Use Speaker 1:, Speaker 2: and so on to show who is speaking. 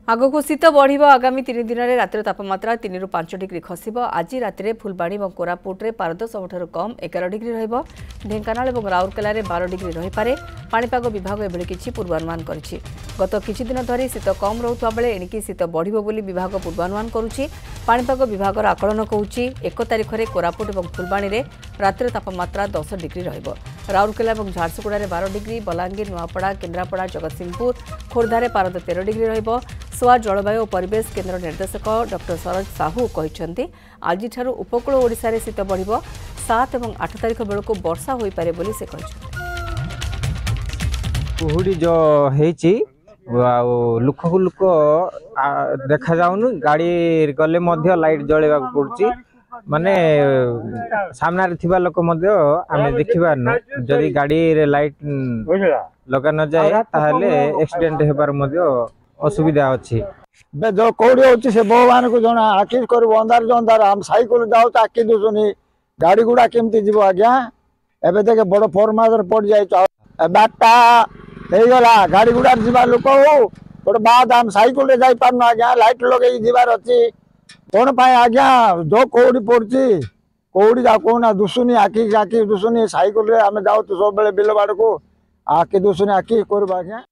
Speaker 1: आगक शीत बढ़ आगामी 3 दिन में रातिर तापमात्रा 3 ରୁ 5 डिग्री खसब। आज रातिर फुलबाणी और कोरापुट में पारद सबुठ कम 11 डिग्री रहिबो। ढेंकानाल और राउरकेला में 12 डिग्री रहीपे। पाणीपाग विभाग एभली किछि पूर्वानुमान करिछि। गत किछि दिन धरी शीत कम रहुवा बेले एणिकी शीत बढ़िबो बोली विभाग पूर्वानुमान करुछि। पाणीपाग विभागर आकलन कहूछि 1 तारिख में कोरापुट और फुलबाणी में रातिर तापमात्रा 10 डिग्री रहिबो। राउरकेला और झारसुगुड़ा 12 डिग्री, बलांगीर, नुआपड़ा, केन्द्रापड़ा, जगतसिंहपुर, खोर्धारे पारद 13 डिग्री रहिबो। सोआ जलवायु और परिवेश केन्द्र निर्देशक डॉ सरोज साहू कहते आज उपकूल ओडिशा रे शीत बढ़ 7 और 8 तारिख बेलू वर्षा हो पारे बोली से
Speaker 2: कुहुड़ी जो हेची लुक को लुक देखा जाउनु गाड़ी गले मध्य लाइट जळेबा पड़ुची माने सामना रे थिबा लोक मध्य आमे देखिबा न जदी गाड़ी रे लाइट लगा न जाए ताहले एक्सीडेंट हेबार मध्य असुविधा अच्छी
Speaker 3: जो कौड़ी होची से भगवान को जना आखि कर अंधार जो अंधार हम साइकिल जाऊ तो आखि दुसुनी गाड़ी गुड़ा केमती जीव आज्ञा एबे देखे बड़ फॉर्मार पड़ जाए बारटा हो गला गाड़ी गुड़ा जीवा लोक हो बड़ बाद हम साइकिल रे जाई पारन आज्ञा लाइट लगे जीवार अच्छी कौन पाए आज्ञा जो कौड़ी पड़ची कौड़ी जा कोना दुसुनी आखि दुसुनी साइकिल रे आमे जाऊ तो सब बेले बिल बाड़ को आखि दुसुनी आखि करबा आज्ञा।